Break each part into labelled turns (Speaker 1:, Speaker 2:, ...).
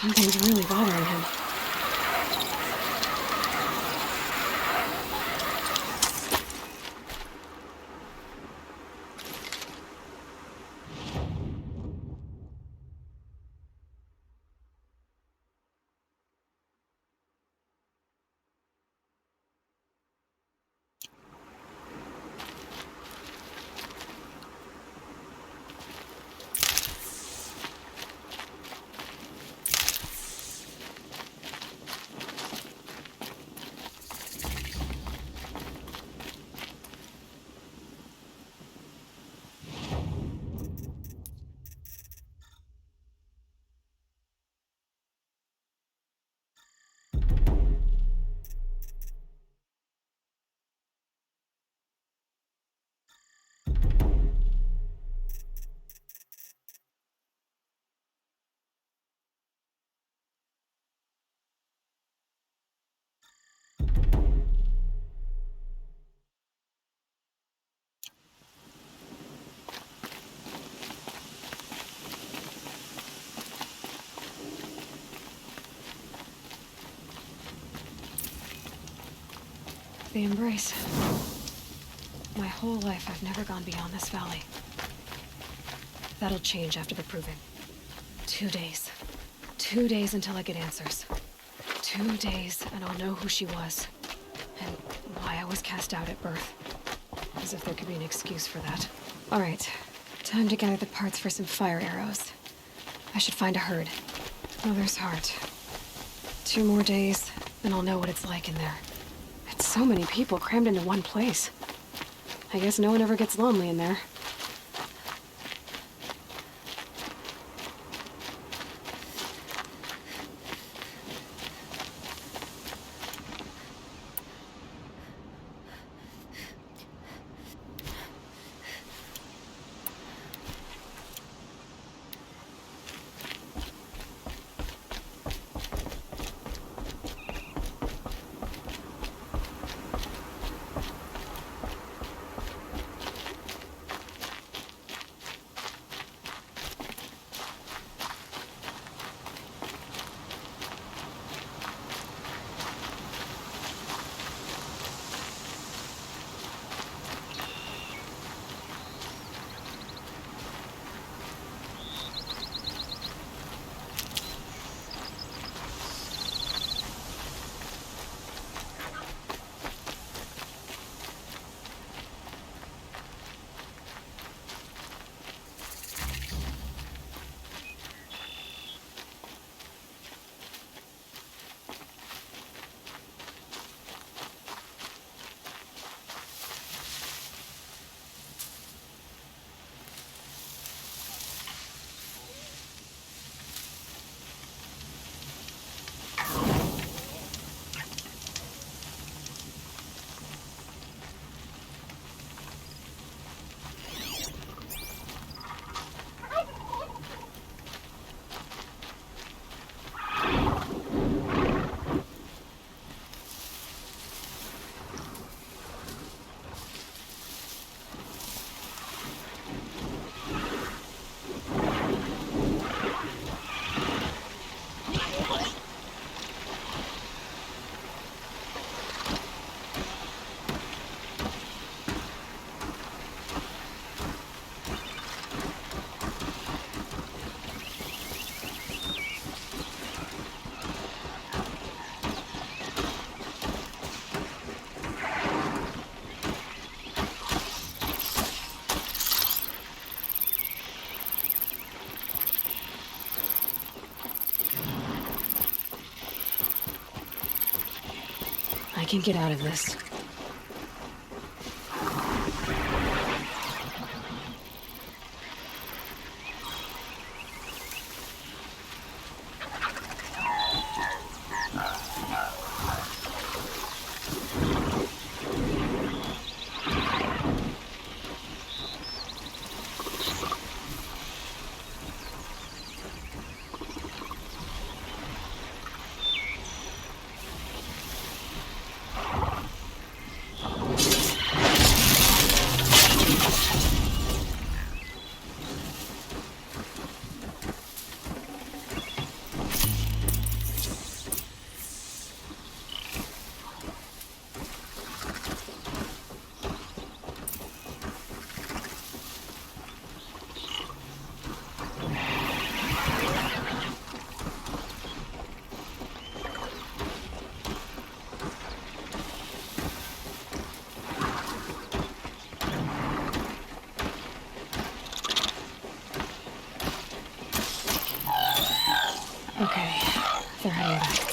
Speaker 1: Something's really bothering him. The embrace. My whole life I've never gone beyond this valley. That'll change after the proving. 2 days. 2 days until I get answers. 2 days and I'll know who she was. And why I was cast out at birth. As if there could be an excuse for that. Alright, time to gather the parts for some fire arrows. I should find a herd. Mother's heart. 2 more days, and I'll know what it's like in there. It's so many people crammed into one place. I guess no one ever gets lonely in there. I can get out of this. Okay, they're heading back.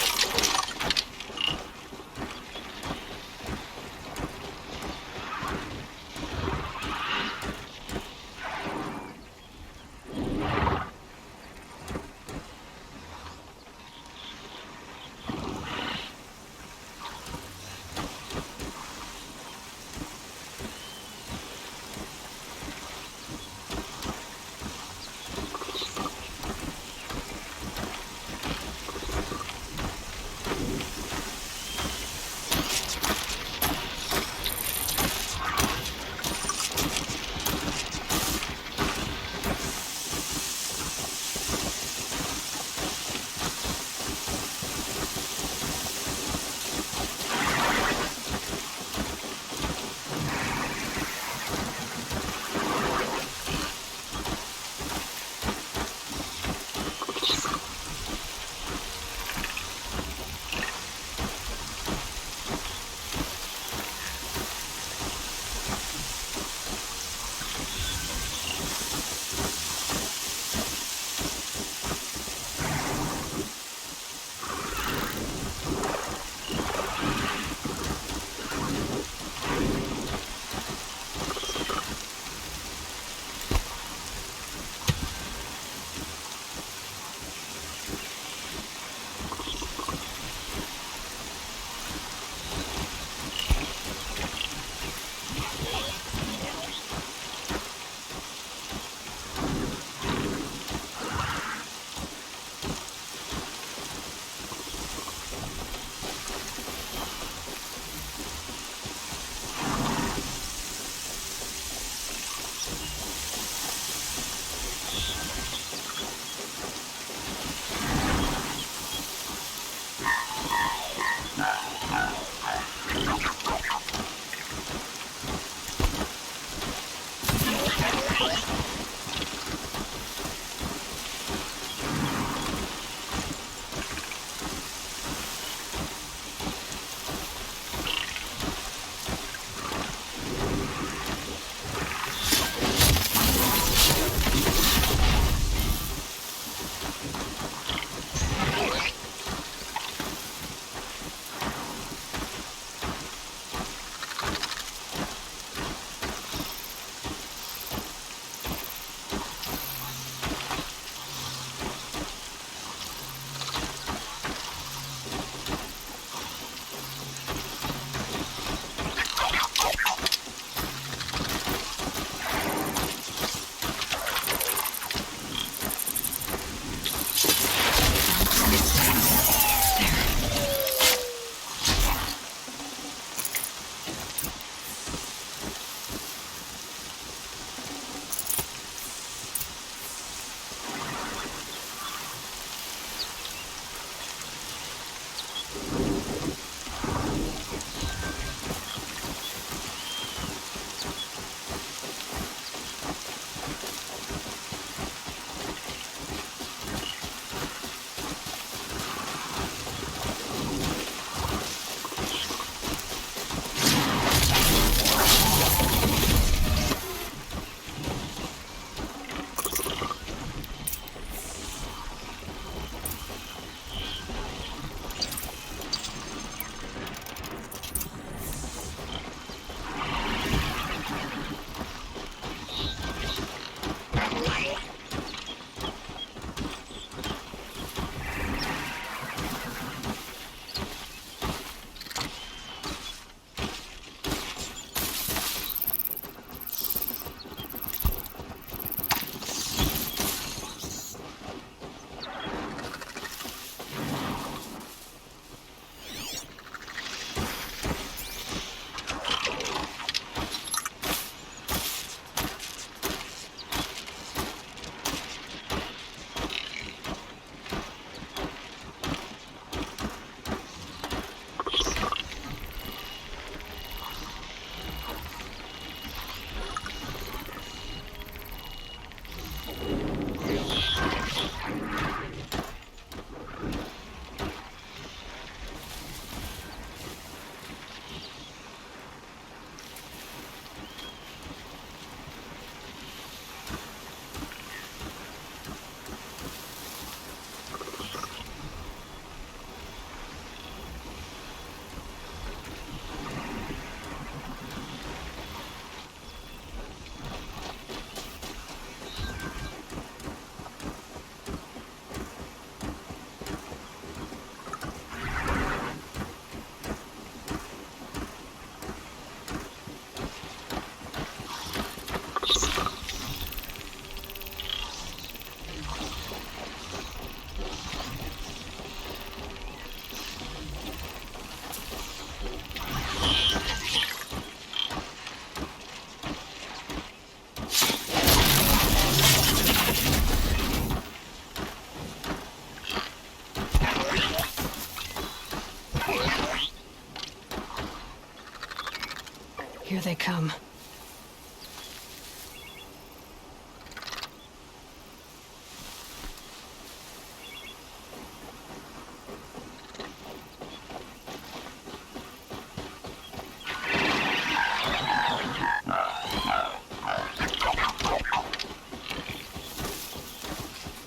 Speaker 1: they come.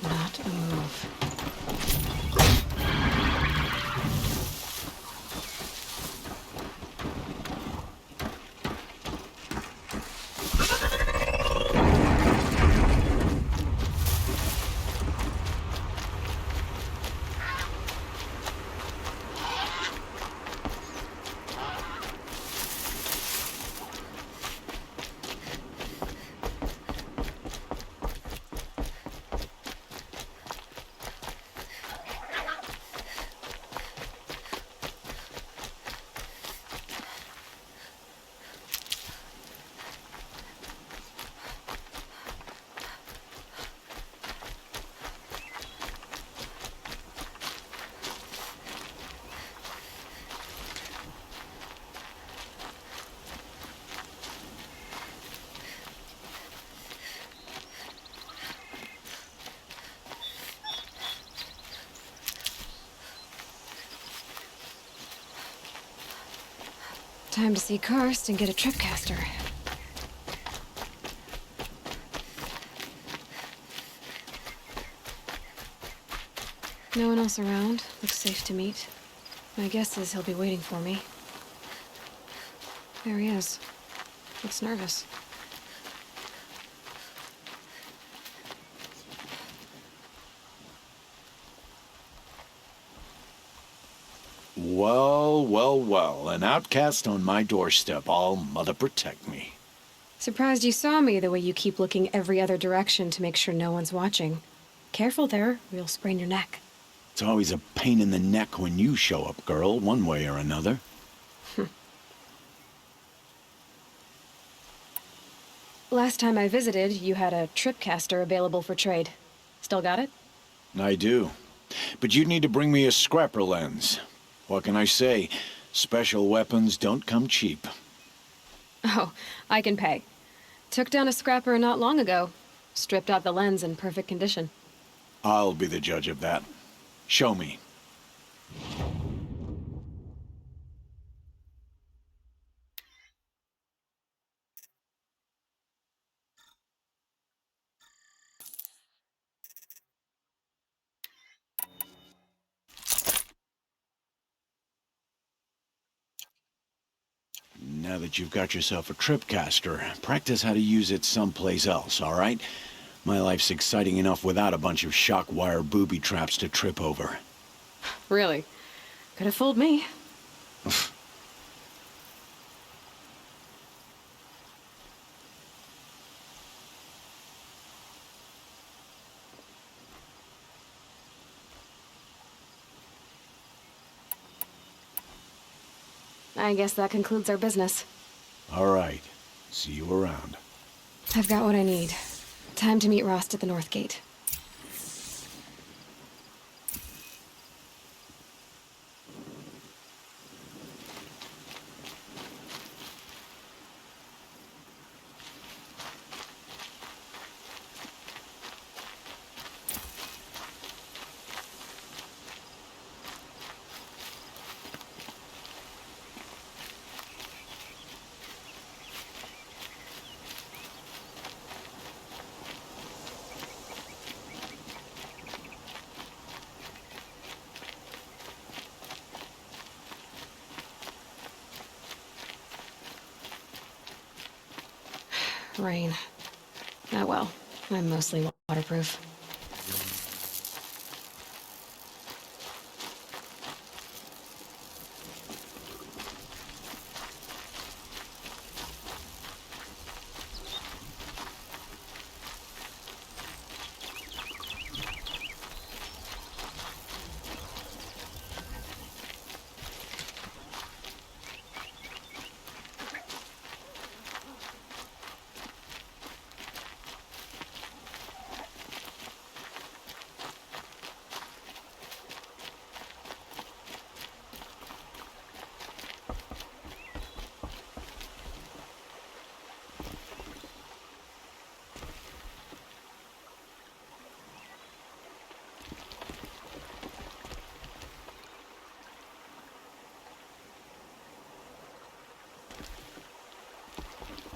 Speaker 1: Not a move. Time to see Karst and get a tripcaster. No one else around. Looks safe to meet. My guess is he'll be waiting for me. There he is. Looks nervous.
Speaker 2: Well, well, well. An outcast on my doorstep. All mother protect me.
Speaker 1: Surprised you saw me the way you keep looking every other direction to make sure no one's watching. Careful there, or you'll sprain your neck.
Speaker 2: It's always a pain in the neck when you show up, girl, one way or another.
Speaker 1: Last time I visited, you had a tripcaster available for trade. Still got it?
Speaker 2: I do. But you'd need to bring me a scrapper lens. What can I say? Special weapons don't come cheap.
Speaker 1: Oh, I can pay. Took down a scrapper not long ago. Stripped out the lens in perfect condition.
Speaker 2: I'll be the judge of that. Show me. Now that you've got yourself a tripcaster, practice how to use it someplace else, all right? My life's exciting enough without a bunch of shock wire booby traps to trip over.
Speaker 1: Really? Could have fooled me. I guess that concludes our business.
Speaker 2: All right. See you around.
Speaker 1: I've got what I need. Time to meet Rost at the North Gate. Rain. Ah well, I'm mostly waterproof.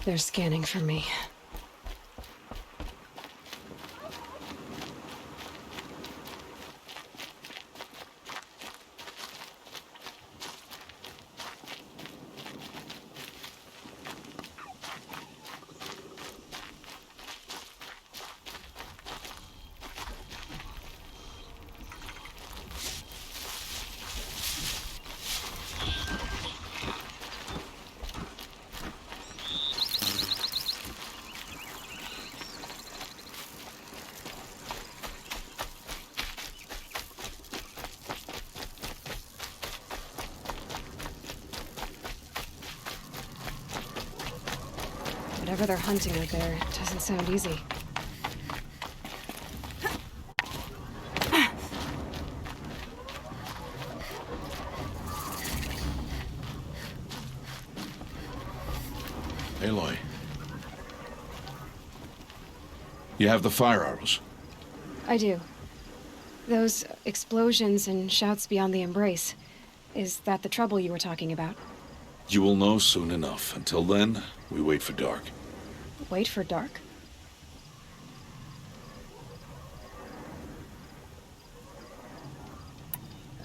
Speaker 1: They're scanning for me. Whatever they're hunting out there, it doesn't sound easy.
Speaker 3: Aloy. You have the fire arrows?
Speaker 1: I do. Those explosions and shouts beyond the embrace. Is that the trouble you were talking about?
Speaker 3: You will know soon enough. Until then, we wait for dark.
Speaker 1: Wait for dark?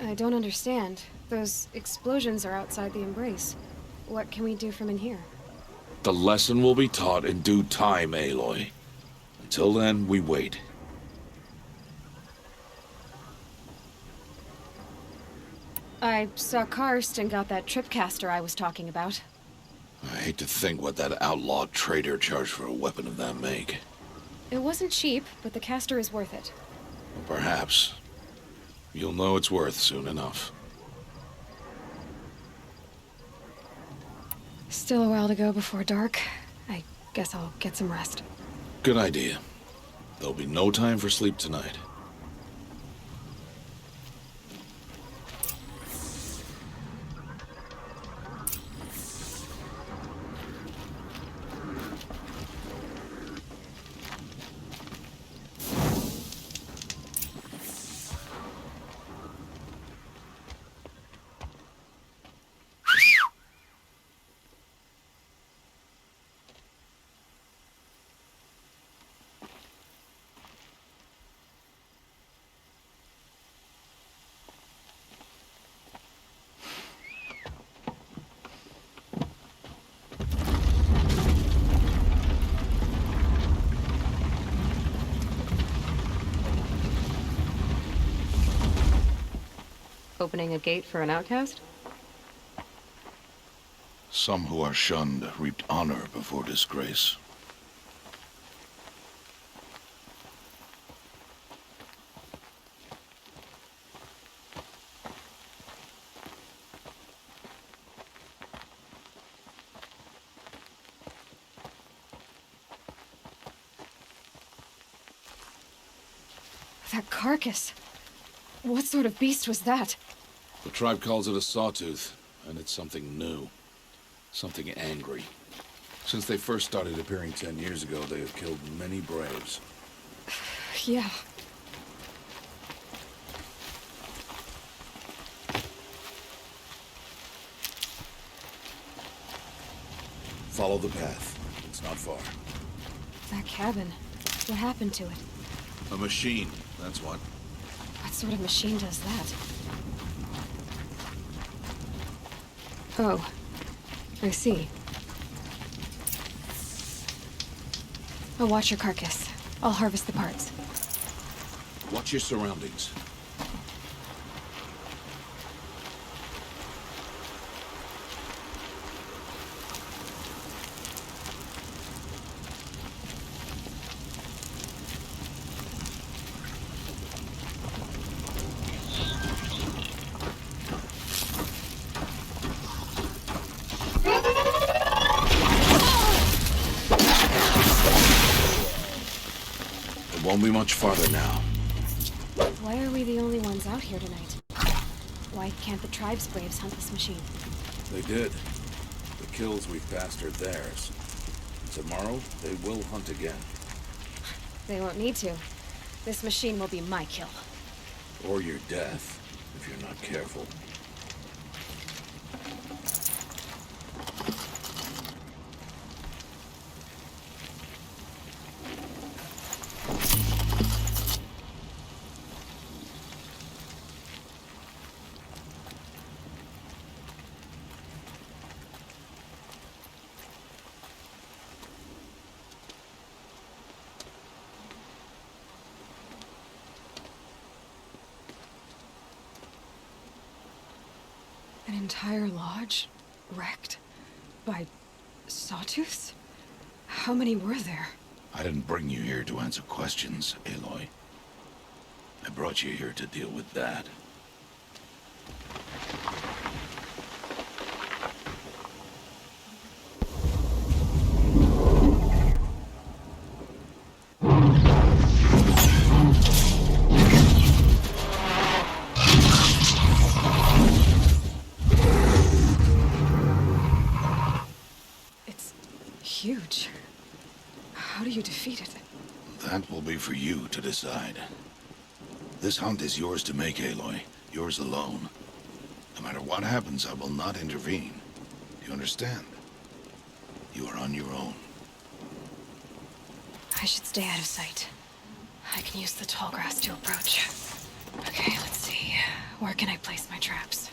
Speaker 1: I don't understand. Those explosions are outside the embrace. What can we do from in here?
Speaker 3: The lesson will be taught in due time, Aloy. Until then, we wait.
Speaker 1: I saw Karst and got that tripcaster I was talking about.
Speaker 3: I hate to think what that outlaw trader charged for a weapon of that make.
Speaker 1: It wasn't cheap, but the caster is worth it.
Speaker 3: Perhaps. You'll know it's worth soon enough.
Speaker 1: Still a while to go before dark. I guess I'll get some rest.
Speaker 3: Good idea. There'll be no time for sleep tonight.
Speaker 1: Opening a gate for an outcast?
Speaker 3: Some who are shunned reaped honor before disgrace.
Speaker 1: That carcass. What sort of beast was that?
Speaker 3: The tribe calls it a sawtooth, and it's something new. Something angry. Since they first started appearing 10 years ago, they have killed many braves.
Speaker 1: Yeah.
Speaker 3: Follow the path. It's not far.
Speaker 1: That cabin. What happened to it?
Speaker 3: A machine, that's what.
Speaker 1: What sort of machine does that? Oh, I see. I'll watch your carcass. I'll harvest the parts.
Speaker 3: Watch your surroundings. Won't be much farther now.
Speaker 1: Why are we the only ones out here tonight? Why can't the tribe's braves hunt this machine?
Speaker 3: They did. The kills we've passed are theirs. Tomorrow, they will hunt again.
Speaker 1: They won't need to. This machine will be my kill.
Speaker 3: Or your death, if you're not careful.
Speaker 1: An entire lodge wrecked by sawtooths? How many were there?
Speaker 3: I didn't bring you here to answer questions, Aloy. I brought you here to deal with that.
Speaker 1: It's huge. How do you defeat it?
Speaker 3: That will be for you to decide. This hunt is yours to make, Aloy. Yours alone. No matter what happens, I will not intervene. Do you understand? You are on your own.
Speaker 1: I should stay out of sight. I can use the tall grass to approach. Okay, let's see. Where can I place my traps?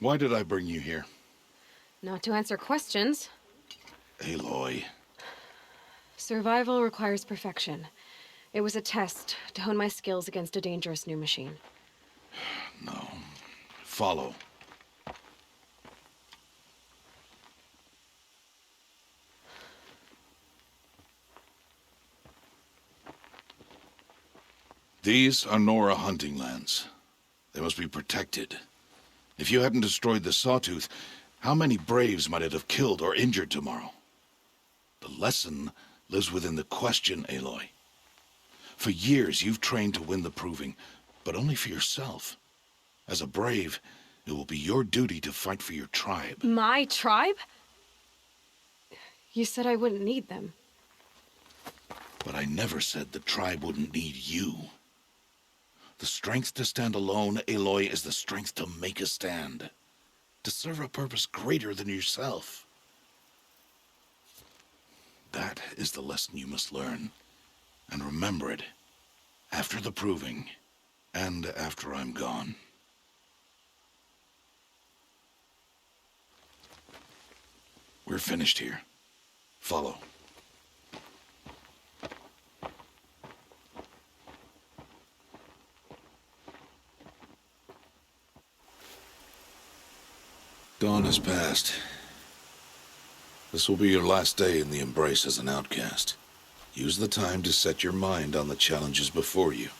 Speaker 3: Why did I bring you here?
Speaker 1: Not to answer questions.
Speaker 3: Aloy.
Speaker 1: Survival requires perfection. It was a test to hone my skills against a dangerous new machine.
Speaker 3: No. Follow. These are Nora hunting lands. They must be protected. If you hadn't destroyed the Sawtooth, how many Braves might it have killed or injured tomorrow? The lesson lives within the question, Aloy. For years, you've trained to win the proving, but only for yourself. As a Brave, it will be your duty to fight for your tribe.
Speaker 1: My tribe? You said I wouldn't need them.
Speaker 3: But I never said the tribe wouldn't need you. The strength to stand alone, Aloy, is the strength to make a stand. To serve a purpose greater than yourself. That is the lesson you must learn. And remember it. After the proving. And after I'm gone. We're finished here. Follow. Dawn has passed. This will be your last day in the Embrace as an outcast. Use the time to set your mind on the challenges before you.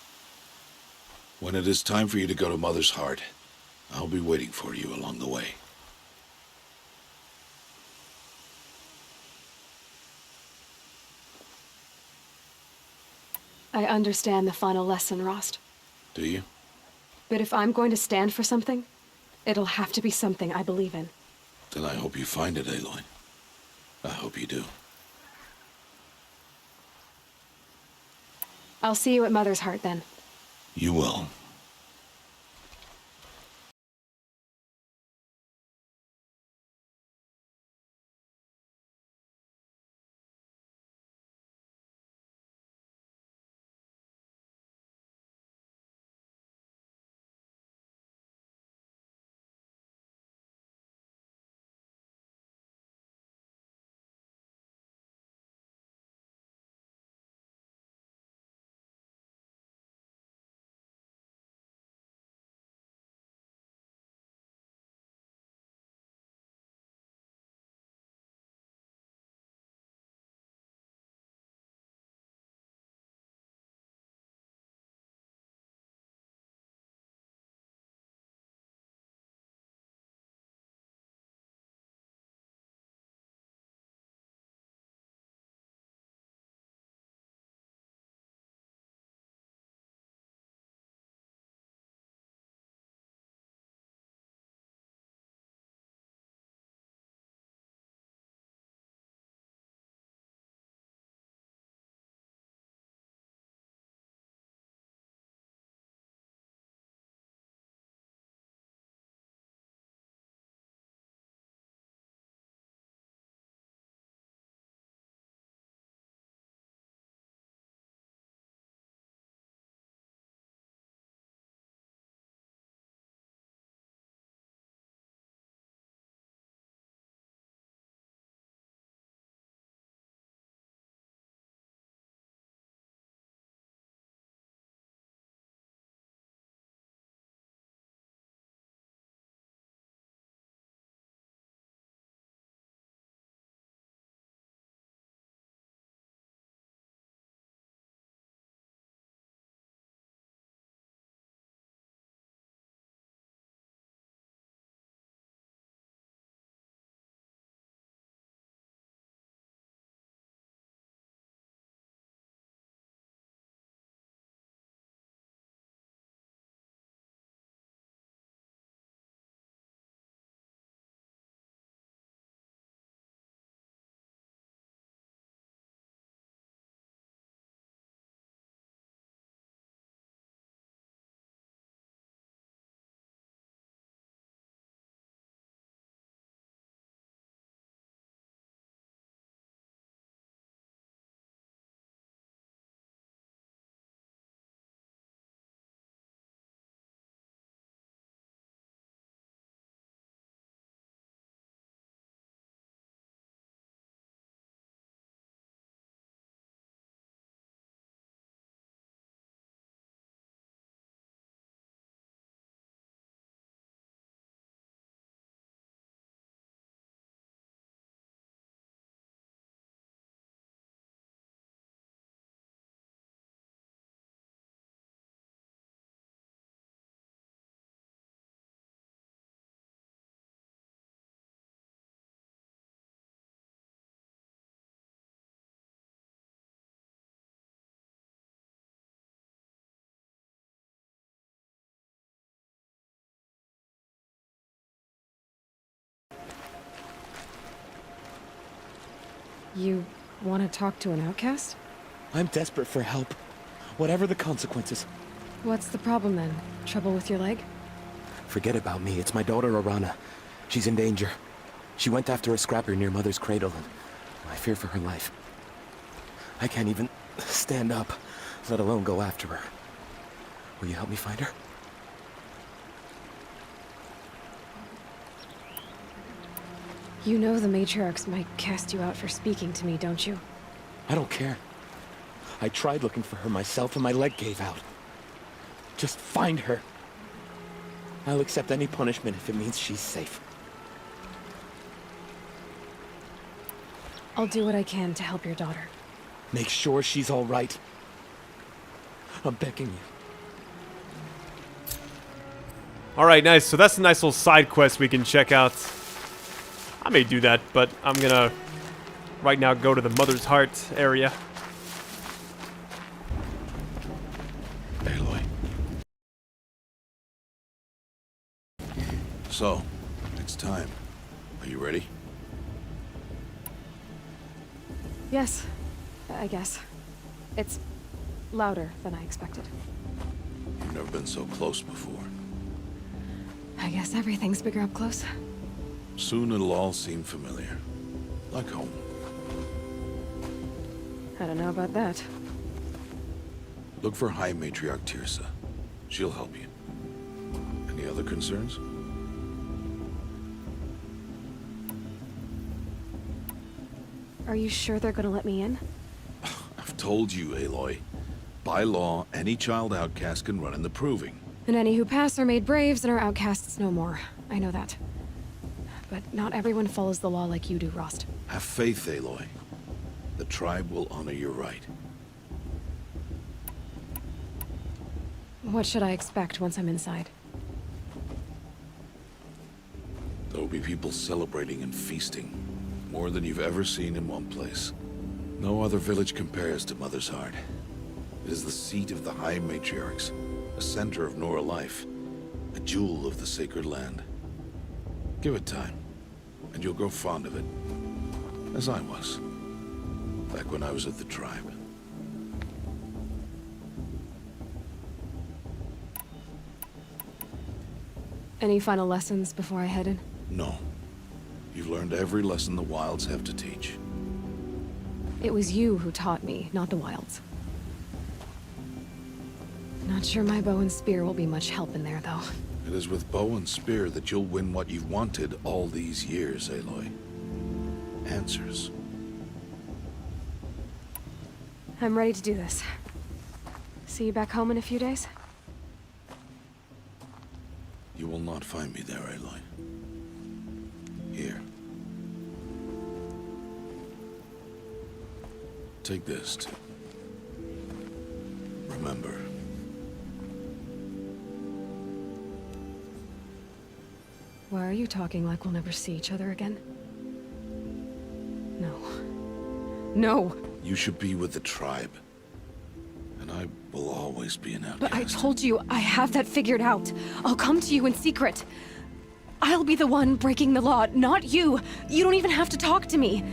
Speaker 3: When it is time for you to go to Mother's Heart, I'll be waiting for you along the way.
Speaker 1: I understand the final lesson, Rost.
Speaker 3: Do you?
Speaker 1: But if I'm going to stand for something, it'll have to be something I believe in.
Speaker 3: Then I hope you find it, Aloy. I hope you do.
Speaker 1: I'll see you at Mother's Heart then.
Speaker 3: You will.
Speaker 1: You want to talk to an outcast?
Speaker 4: I'm desperate for help. Whatever the consequences.
Speaker 1: What's the problem then? Trouble with your leg?
Speaker 4: Forget about me. It's my daughter, Arana. She's in danger. She went after a scrapper near Mother's cradle, and I fear for her life. I can't even stand up, let alone go after her. Will you help me find her?
Speaker 1: You know the matriarchs might cast you out for speaking to me, don't you?
Speaker 4: I don't care. I tried looking for her myself, and my leg gave out. Just find her. I'll accept any punishment if it means she's safe.
Speaker 1: I'll do what I can to help your daughter.
Speaker 4: Make sure she's all right. I'm begging you.
Speaker 5: Alright, nice. So that's a nice little side quest we can check out. I may do that, but I'm gonna right now go to the Mother's Heart area.
Speaker 3: Aloy. So, it's time. Are you ready?
Speaker 1: Yes, I guess. It's louder than I expected.
Speaker 3: You've never been so close before.
Speaker 1: I guess everything's bigger up close.
Speaker 3: Soon it'll all seem familiar. Like home.
Speaker 1: I don't know about that.
Speaker 3: Look for High Matriarch Tirsa. She'll help you. Any other concerns?
Speaker 1: Are you sure they're gonna let me in?
Speaker 3: I've told you, Aloy. By law, any child outcast can run in the Proving.
Speaker 1: And any who pass are made braves and are outcasts no more. I know that. But not everyone follows the law like you do, Rost.
Speaker 3: Have faith, Aloy. The tribe will honor your right.
Speaker 1: What should I expect once I'm inside?
Speaker 3: There will be people celebrating and feasting. More than you've ever seen in one place. No other village compares to Mother's Heart. It is the seat of the High Matriarchs, a center of Nora life, a jewel of the sacred land. Give it time, and you'll grow fond of it. As I was, back when I was at the tribe.
Speaker 1: Any final lessons before I head in?
Speaker 3: No. You've learned every lesson the Wilds have to teach.
Speaker 1: It was you who taught me, not the Wilds. Not sure my bow and spear will be much help in there, though.
Speaker 3: It is with bow and spear that you'll win what you've wanted all these years, Aloy. Answers.
Speaker 1: I'm ready to do this. See you back home in a few days?
Speaker 3: You will not find me there, Aloy. Here. Take this to remember.
Speaker 1: Why are you talking like we'll never see each other again? No. No!
Speaker 3: You should be with the tribe. And I will always be an outcast.
Speaker 1: But I told you, I have that figured out. I'll come to you in secret. I'll be the one breaking the law, not you. You don't even have to talk to me.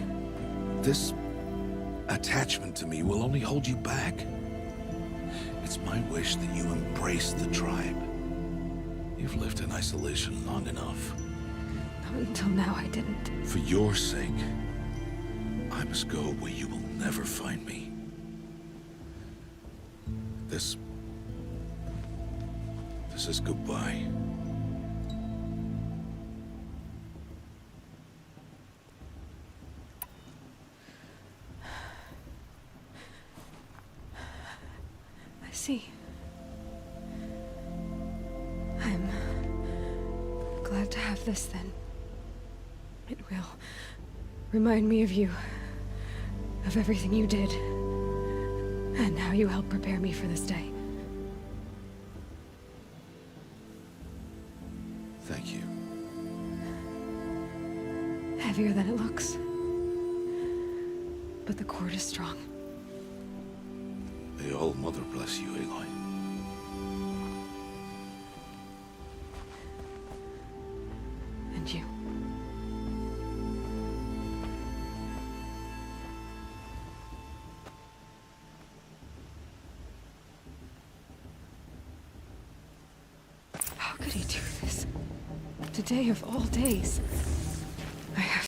Speaker 3: This attachment to me will only hold you back. It's my wish that you embrace the tribe. You've lived in isolation long enough.
Speaker 1: Until now, I didn't.
Speaker 3: For your sake, I must go where you will never find me. This is goodbye.
Speaker 1: I see. I'm glad to have this then. It will remind me of you, of everything you did, and how you helped prepare me for this day.
Speaker 3: Thank you.
Speaker 1: Heavier than it looks. But the cord is strong.
Speaker 3: May All Mother bless you, Aloy.
Speaker 1: And you. How could he do this? Today of all days. I have...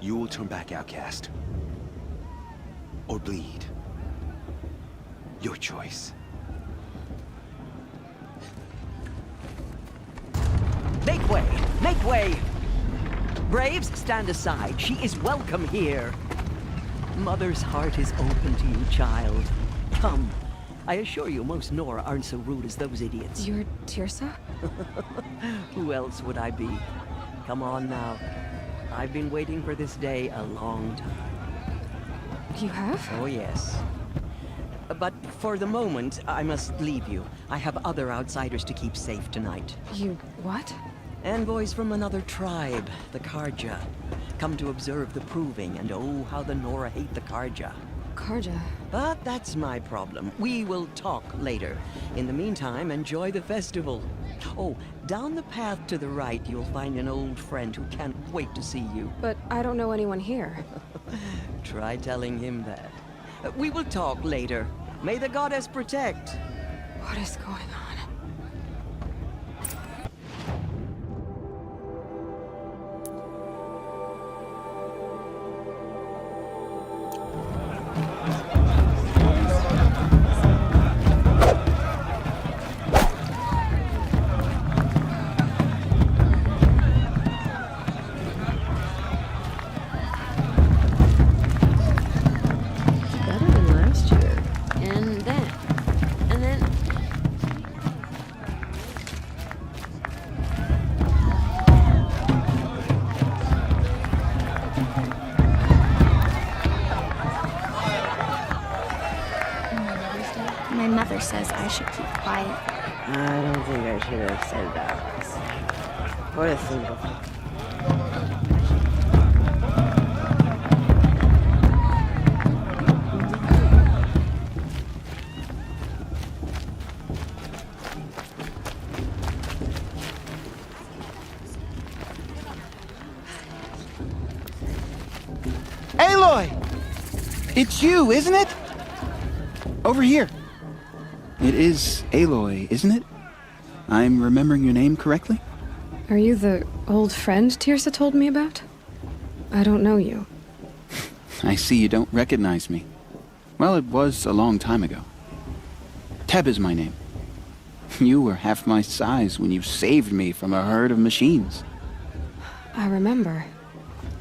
Speaker 6: You will turn back outcast. Or bleed. Your choice. Make way! Make way!
Speaker 7: Braves, stand aside. She is welcome here. Mother's heart is open to you, child. Come. I assure you, most Nora aren't so rude as those idiots.
Speaker 1: You're Tirsa?
Speaker 7: Who else would I be? Come on now. I've been waiting for this day a long time.
Speaker 1: You have?
Speaker 7: Oh, yes. But for the moment, I must leave you. I have other outsiders to keep safe tonight.
Speaker 1: You what?
Speaker 7: Envoys from another tribe, the Karja. Come to observe the proving, and oh, how the Nora hate the Karja.
Speaker 1: Karja?
Speaker 7: But that's my problem. We will talk later. In the meantime, enjoy the festival. Oh, down the path to the right, you'll find an old friend who can't wait to see you.
Speaker 1: But I don't know anyone here.
Speaker 7: Try telling him that. We will talk later. May the goddess protect.
Speaker 1: What is going on?
Speaker 8: My mother says I should keep quiet.
Speaker 9: I don't think I should have said that. What a single.
Speaker 10: Aloy! It's you, isn't it? Over here. It is Aloy, isn't it? I'm remembering your name correctly?
Speaker 1: Are you the old friend Tirsa told me about? I don't know you.
Speaker 10: I see you don't recognize me. Well, it was a long time ago. Teb is my name. You were half my size when you saved me from a herd of machines.
Speaker 1: I remember.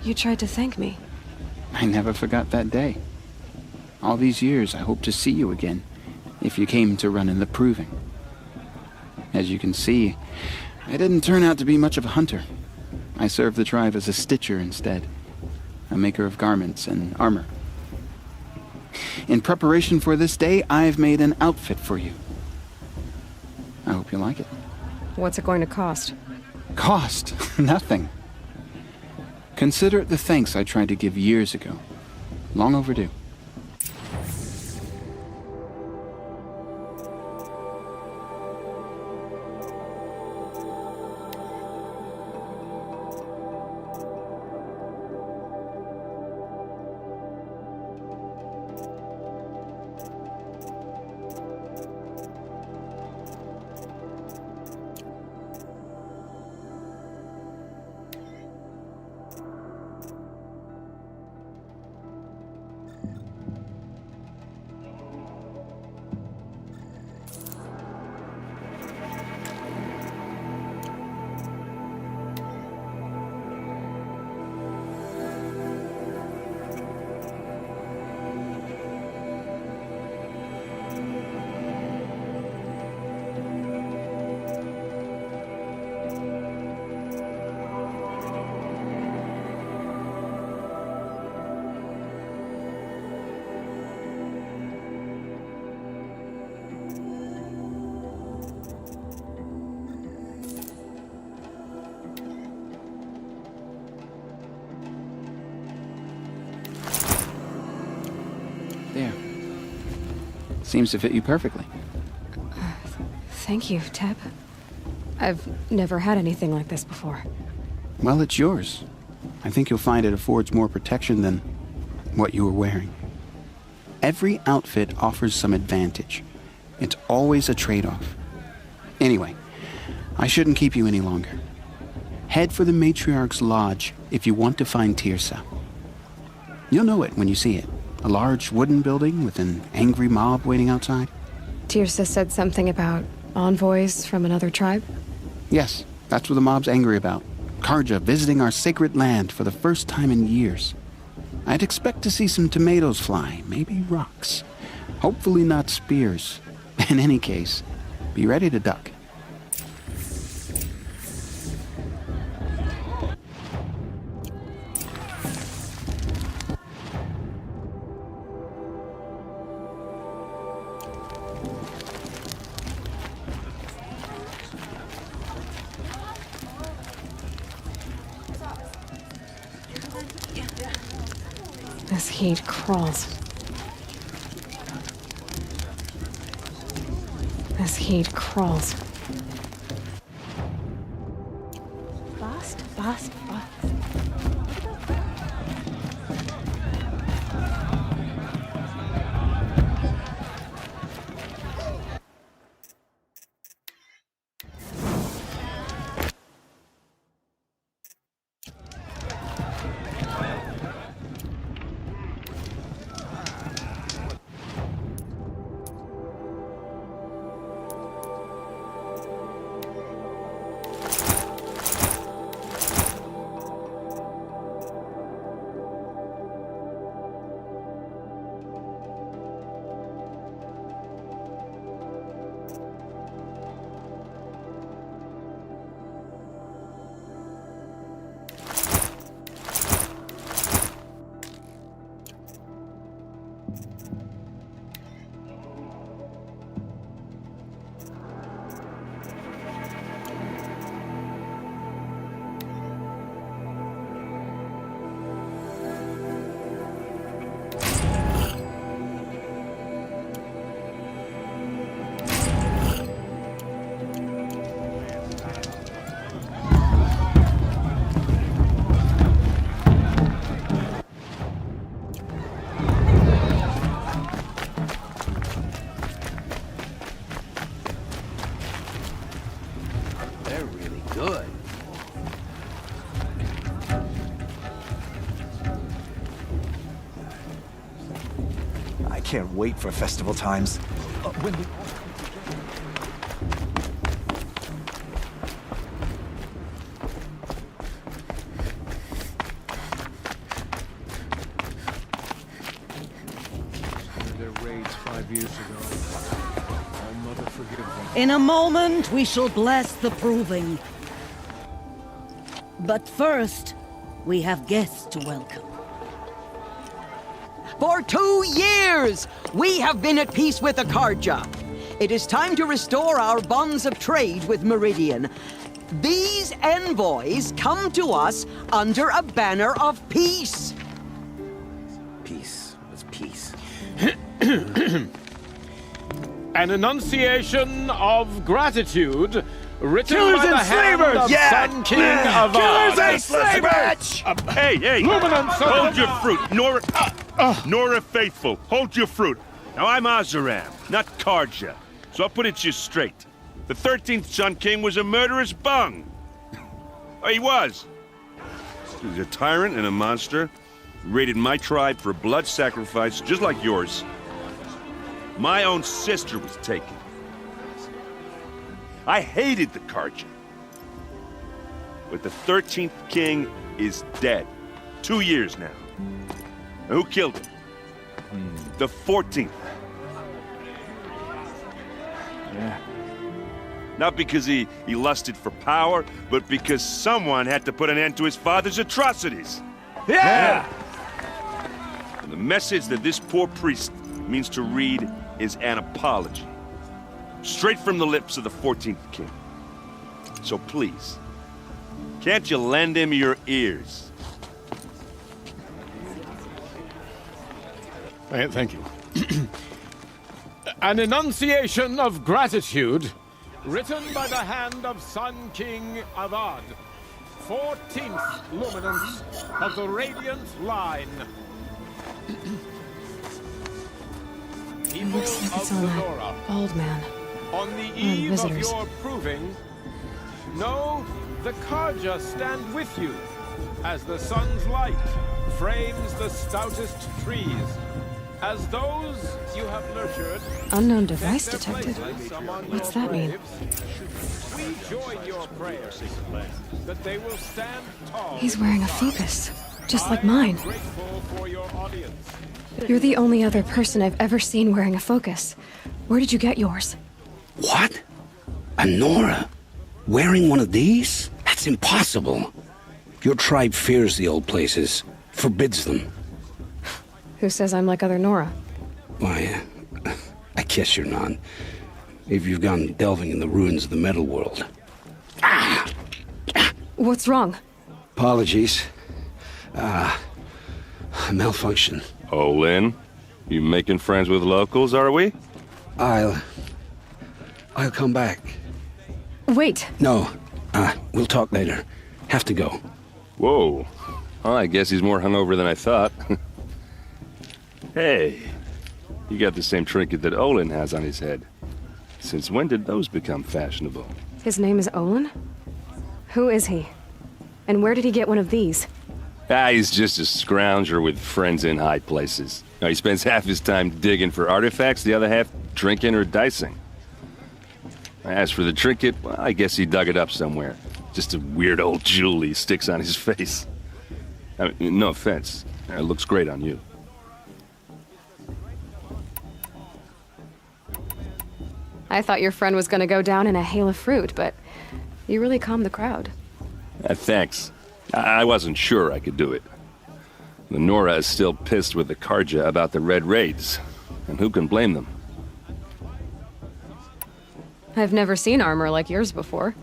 Speaker 1: You tried to thank me.
Speaker 10: I never forgot that day. All these years, I hope to see you again, if you came to run in the proving. As you can see, I didn't turn out to be much of a hunter. I served the tribe as a stitcher instead, a maker of garments and armor. In preparation for this day, I've made an outfit for you. I hope you like it.
Speaker 1: What's it going to cost?
Speaker 10: Cost? Nothing. Consider it the thanks I tried to give years ago. Long overdue. There. Seems to fit you perfectly.
Speaker 1: Thank you, Teb. I've never had anything like this before.
Speaker 10: Well, it's yours. I think you'll find it affords more protection than what you were wearing. Every outfit offers some advantage. It's always a trade-off. Anyway, I shouldn't keep you any longer. Head for the Matriarch's Lodge if you want to find Tirsa. You'll know it when you see it. A large wooden building with an angry mob waiting outside.
Speaker 1: Tirsa said something about envoys from another tribe?
Speaker 10: Yes, that's what the mob's angry about. Karja visiting our sacred land for the first time in years. I'd expect to see some tomatoes fly, maybe rocks. Hopefully not spears. In any case, be ready to duck.
Speaker 1: This heat crawls. This heat crawls.
Speaker 8: Fast, fast, fast.
Speaker 11: Can't wait for festival times.
Speaker 12: Their raids 5 years ago. Oh, Mother, forgive them.
Speaker 13: In a moment, we shall bless the proving. But first, we have guests to welcome.
Speaker 7: For 2 years, we have been at peace with the Karja. It is time to restore our bonds of trade with Meridian. These envoys come to us under a banner of peace.
Speaker 6: Peace. What's peace?
Speaker 12: An enunciation of gratitude written
Speaker 11: Killers
Speaker 12: by the
Speaker 11: and
Speaker 12: hand
Speaker 11: slavers!
Speaker 12: of
Speaker 11: Yeah!
Speaker 12: Sun King Avad.
Speaker 11: Killers and slavers!
Speaker 14: Hey!
Speaker 12: Luminance of
Speaker 14: Hold
Speaker 12: the-
Speaker 14: your fruit, Nora Faithful. Hold your fruit. Now, I'm Azaram, not Karja. So I'll put it just straight. The 13th Sun King was a murderous bung. Oh, he was. He was a tyrant and a monster. He raided my tribe for a blood sacrifice, just like yours. My own sister was taken. I hated the Karja. But the 13th king is dead. 2 years now. And who killed him? The 14th.
Speaker 11: Yeah.
Speaker 14: Not because he lusted for power, but because someone had to put an end to his father's atrocities.
Speaker 11: Yeah!
Speaker 14: And the message that this poor priest means to read is an apology. Straight from the lips of the 14th king. So please, can't you lend him your ears?
Speaker 12: Thank you. An enunciation of gratitude written by the hand of Sun King Avad, 14th luminance of the Radiant Line. People
Speaker 1: Looks like it's
Speaker 12: of
Speaker 1: on
Speaker 12: Lenora,
Speaker 1: that bald man.
Speaker 12: on the
Speaker 1: One of
Speaker 12: eve
Speaker 1: the
Speaker 12: of
Speaker 1: visitors.
Speaker 12: your proving, know the Karja stand with you as the sun's light frames the stoutest trees. As those you have nurtured...
Speaker 1: Unknown device detected? What's that mean?
Speaker 12: We join your prayers that they will stand tall.
Speaker 1: He's wearing a focus, just like mine.
Speaker 12: Grateful for your audience.
Speaker 1: You're the only other person I've ever seen wearing a focus. Where did you get yours?
Speaker 15: What? A Nora? Wearing one of these? That's impossible. Your tribe fears the old places, forbids them.
Speaker 1: Who says I'm like other Nora?
Speaker 15: Why, I guess you're not. If you've gone delving in the ruins of the metal world.
Speaker 1: What's wrong?
Speaker 15: Apologies. Malfunction.
Speaker 14: Oh, Lynn? You making friends with locals, are we?
Speaker 15: I'll come back.
Speaker 1: Wait.
Speaker 15: No. We'll talk later. Have to go.
Speaker 14: Whoa. Oh, I guess he's more hungover than I thought. Hey, you got the same trinket that Olin has on his head. Since when did those become fashionable?
Speaker 1: His name is Olin? Who is he? And where did he get one of these?
Speaker 14: He's just a scrounger with friends in high places. Now, he spends half his time digging for artifacts, the other half drinking or dicing. As for the trinket, well, I guess he dug it up somewhere. Just a weird old jewel he sticks on his face. I mean, no offense. It looks great on you.
Speaker 1: I thought your friend was gonna go down in a hail of fruit, but you really calmed the crowd.
Speaker 14: Thanks. I wasn't sure I could do it. The Nora is still pissed with the Karja about the Red Raids, and who can blame them?
Speaker 1: I've never seen armor like yours before.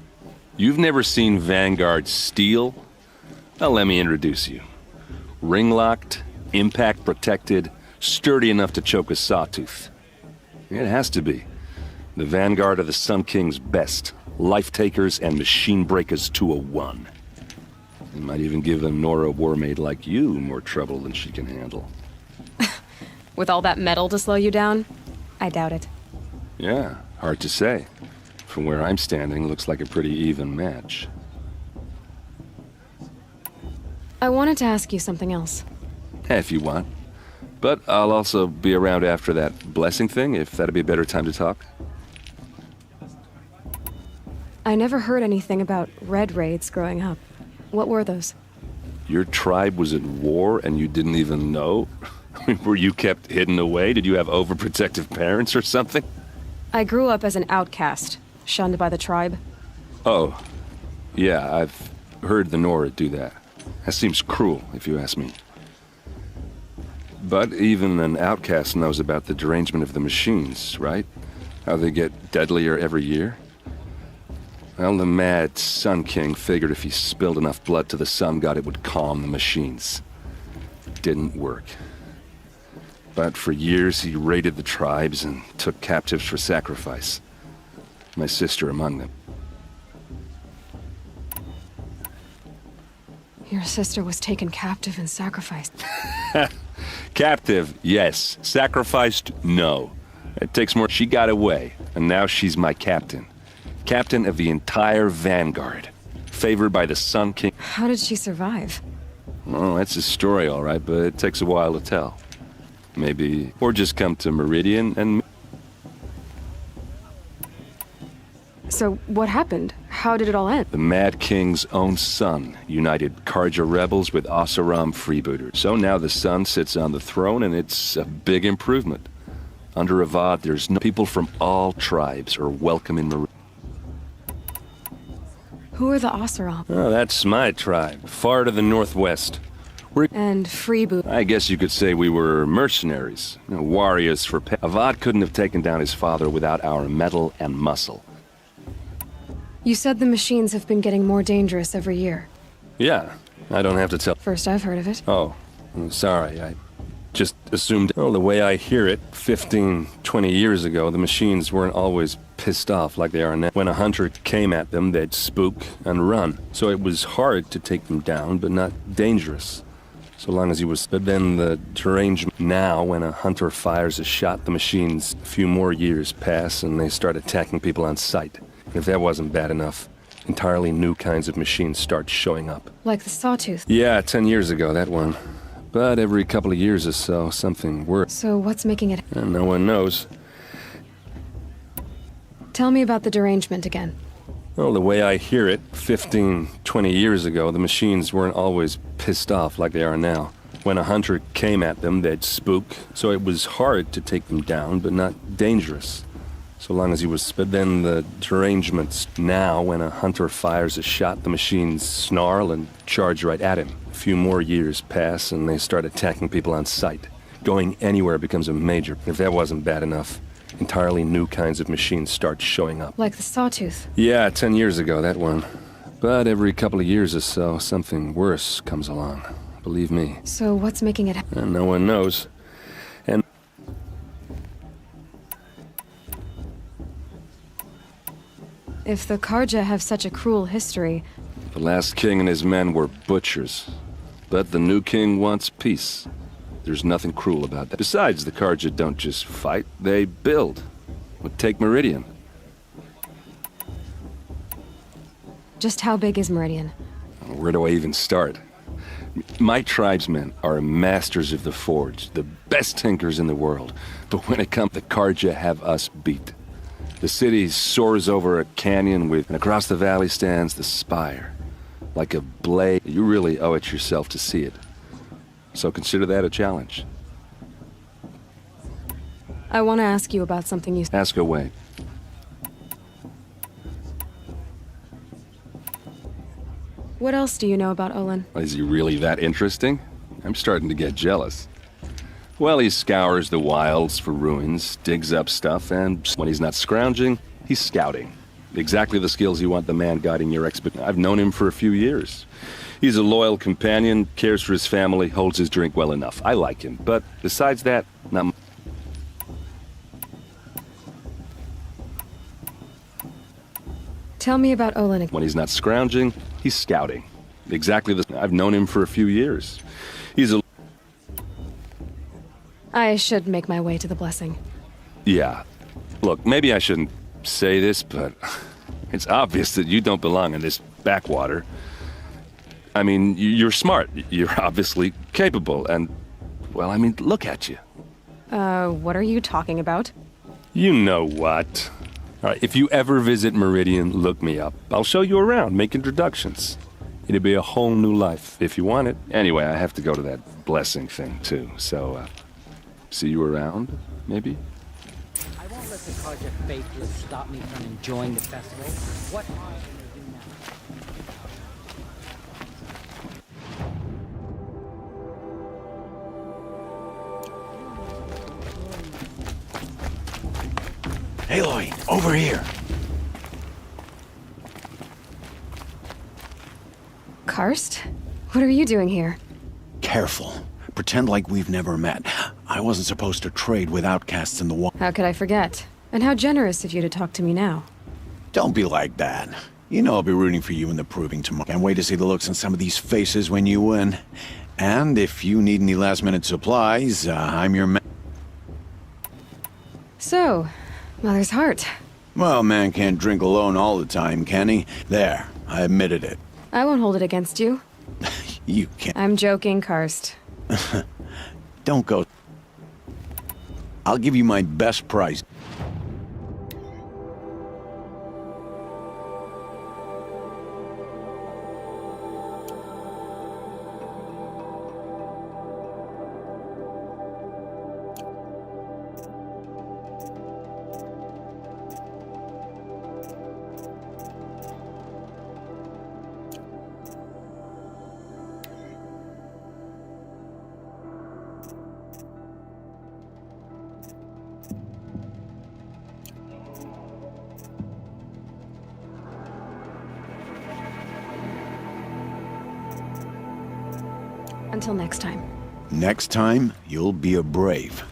Speaker 14: You've never seen Vanguard steel? Well, let me introduce you. Ring-locked, impact-protected, sturdy enough to choke a sawtooth. It has to be. The Vanguard of the Sun King's best. Life-takers and machine breakers to a one. It might even give a Nora warmaid like you more trouble than she can handle.
Speaker 1: With all that metal to slow you down? I doubt it.
Speaker 14: Yeah, hard to say. From where I'm standing, looks like a pretty even match.
Speaker 1: I wanted to ask you something else.
Speaker 14: If you want. But I'll also be around after that blessing thing, if that'd be a better time to talk.
Speaker 1: I never heard anything about Red Raids growing up. What were those?
Speaker 14: Your tribe was at war and you didn't even know? Were you kept hidden away? Did you have overprotective parents or something?
Speaker 1: I grew up as an outcast, shunned by the tribe.
Speaker 14: Oh, yeah, I've heard the Nora do that. That seems cruel, if you ask me. But even an outcast knows about the derangement of the machines, right? How they get deadlier every year? Well, the mad Sun King figured if he spilled enough blood to the Sun God, it would calm the machines. Didn't work. But for years, he raided the tribes and took captives for sacrifice. My sister among them.
Speaker 1: Your sister was taken captive and sacrificed.
Speaker 14: Captive, yes. Sacrificed, no. It takes more. She got away, and now she's my captain. Captain of the entire Vanguard. Favored by the Sun King.
Speaker 1: How did she survive?
Speaker 14: Well, that's a story, all right, but it takes a while to tell. Maybe, or just come to Meridian and...
Speaker 1: So, what happened? How did it all end?
Speaker 14: The Mad King's own son united Karja rebels with Oseram freebooters. So now the Sun sits on the throne, and it's a big improvement. Under Avad, there's no... People from all tribes are welcome in Meridian.
Speaker 1: Who are the Oseram?
Speaker 14: Oh, that's my tribe, far to the northwest.
Speaker 1: And freeboot.
Speaker 14: I guess you could say we were mercenaries, warriors for pay. Avad couldn't have taken down his father without our metal and muscle.
Speaker 1: You said the machines have been getting more dangerous every year.
Speaker 14: Yeah, I don't have to tell.
Speaker 1: First I've heard of it.
Speaker 14: Oh, I'm sorry, I just assumed... Well, the way I hear it, 15, 20 years ago, the machines weren't always pissed off like they are now. When a hunter came at them, they'd spook and run. So it was hard to take them down, but not dangerous. So long as he was... But then the derangement... Now, when a hunter fires a shot, the machines... A few more years pass, and they start attacking people on sight. And if that wasn't bad enough, entirely new kinds of machines start showing up.
Speaker 1: Like the sawtooth.
Speaker 14: Yeah, 10 years ago, that one.
Speaker 16: But every couple of years or so, something worse.
Speaker 1: So what's making it...
Speaker 16: And no one knows.
Speaker 1: Tell me about the derangement again.
Speaker 16: Well, the way I hear it, 15, 20 years ago, the machines weren't always pissed off like they are now. When a hunter came at them, they'd spook, so it was hard to take them down, but not dangerous. So long as he was... But then the derangements. Now, when a hunter fires a shot, the machines snarl and charge right at him. A few more years pass, and they start attacking people on sight. Going anywhere becomes a major. If that wasn't bad enough, entirely new kinds of machines start showing up.
Speaker 1: Like the sawtooth.
Speaker 16: Yeah, 10 years ago, that one. But every couple of years or so, something worse comes along. Believe me.
Speaker 1: So what's making it...
Speaker 16: And no one knows. And...
Speaker 1: If the Karja have such a cruel history...
Speaker 16: The last king and his men were butchers. But the new king wants peace. There's nothing cruel about that. Besides, the Karja don't just fight, they build. But take Meridian.
Speaker 1: Just how big is Meridian?
Speaker 16: Where do I even start? My tribesmen are masters of the forge, the best tinkers in the world. But when it comes, the Karja have us beat. The city soars over a canyon and across the valley stands the spire. Like a blade. You really owe it yourself to see it. So consider that a challenge.
Speaker 1: I want to ask you about something you...
Speaker 16: Ask away.
Speaker 1: What else do you know about Olin?
Speaker 16: Is he really that interesting? I'm starting to get jealous. Well, he scours the wilds for ruins, digs up stuff, and when he's not scrounging, he's scouting. Exactly the skills you want the man guiding your expedition. I've known him for a few years. He's a loyal companion, cares for his family, holds his drink well enough. I like him, but besides that, not...
Speaker 1: Tell me about Olin.
Speaker 16: When he's not scrounging, he's scouting. Exactly the... I've known him for a few years. He's a...
Speaker 1: I should make my way to the blessing.
Speaker 16: Yeah. Look, maybe I shouldn't say this, but it's obvious that you don't belong in this backwater. I mean, you're smart. You're obviously capable, and... Well, I mean, look at you.
Speaker 1: What are you talking about?
Speaker 16: You know what. All right, if you ever visit Meridian, look me up. I'll show you around, make introductions. It'll be a whole new life, if you want it. Anyway, I have to go to that blessing thing, too, so, see you around, maybe?
Speaker 7: I won't let the Karja faithless stop me from enjoying the festival. What harm can they do
Speaker 2: Aloy, over here.
Speaker 1: Karst? What are you doing here?
Speaker 2: Careful. Pretend like we've never met. I wasn't supposed to trade with outcasts in the wild.
Speaker 1: How could I forget? And how generous of you to talk to me now.
Speaker 2: Don't be like that. You know I'll be rooting for you in the proving tomorrow. Can't wait to see the looks on some of these faces when you win. And if you need any last-minute supplies, I'm your man.
Speaker 1: So, Mother's heart.
Speaker 2: Well, man can't drink alone all the time, can he? There, I admitted it.
Speaker 1: I won't hold it against you.
Speaker 2: You can't.
Speaker 1: I'm joking, Karst.
Speaker 2: Don't go. I'll give you my best price.
Speaker 1: Until next time.
Speaker 2: Next time, you'll be a brave.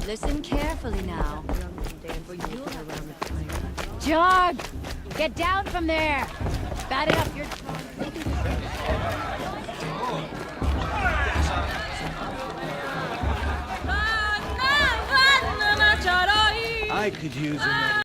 Speaker 17: Listen carefully now. Jog! Get down from there! Bat it up your tongue.
Speaker 12: I could use another.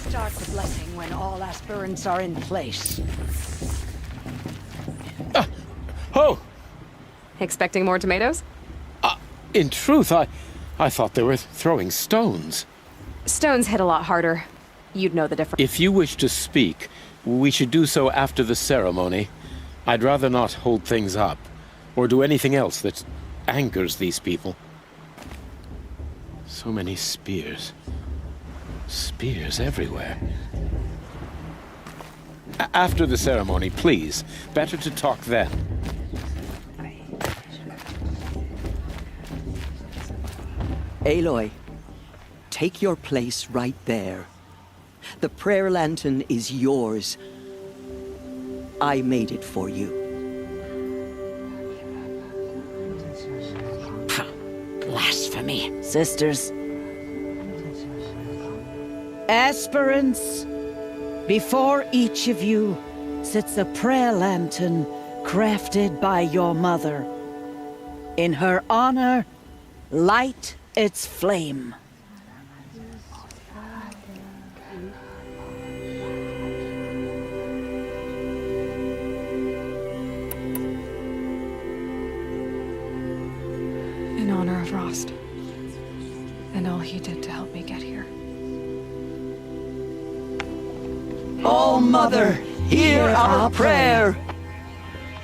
Speaker 7: Start the blessing when all aspirants are in place.
Speaker 12: Oh!
Speaker 18: Expecting more tomatoes?
Speaker 12: In truth, I thought they were throwing stones.
Speaker 18: Stones hit a lot harder. You'd know the difference.
Speaker 12: If you wish to speak, we should do so after the ceremony. I'd rather not hold things up, or do anything else that angers these people. So many spears. Spears everywhere. After the ceremony, please. Better to talk then.
Speaker 7: Aloy, take your place right there. The prayer lantern is yours. I made it for you.
Speaker 13: Blasphemy. Sisters. Aspirants, before each of you sits a prayer lantern crafted by your mother. In her honor, light its flame.
Speaker 1: In honor of Rost, and all he did to help me get here.
Speaker 7: Oh, Mother, hear our prayer.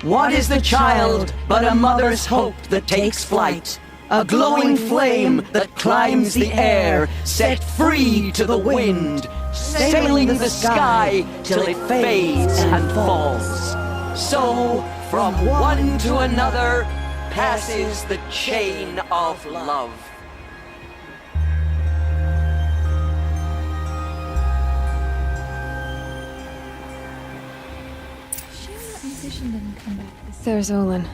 Speaker 7: What is the child but a mother's hope that takes flight? A glowing flame that climbs the air, set free to the wind, sailing the sky till it fades and falls. So, from one to another, passes the chain of love.
Speaker 17: Musician didn't come back this
Speaker 1: There's Olin.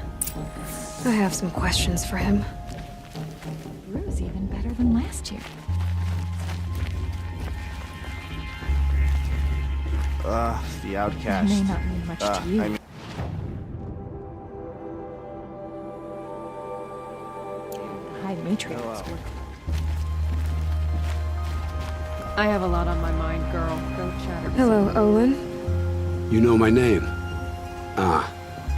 Speaker 1: I have some questions for him.
Speaker 17: Brew's even better than last year.
Speaker 11: The outcast.
Speaker 17: It may not mean much to you.
Speaker 11: I mean...
Speaker 17: The High Matriarchs were...
Speaker 18: I have a lot on my mind, girl. Go chatter.
Speaker 1: Hello, Olin.
Speaker 15: You know my name?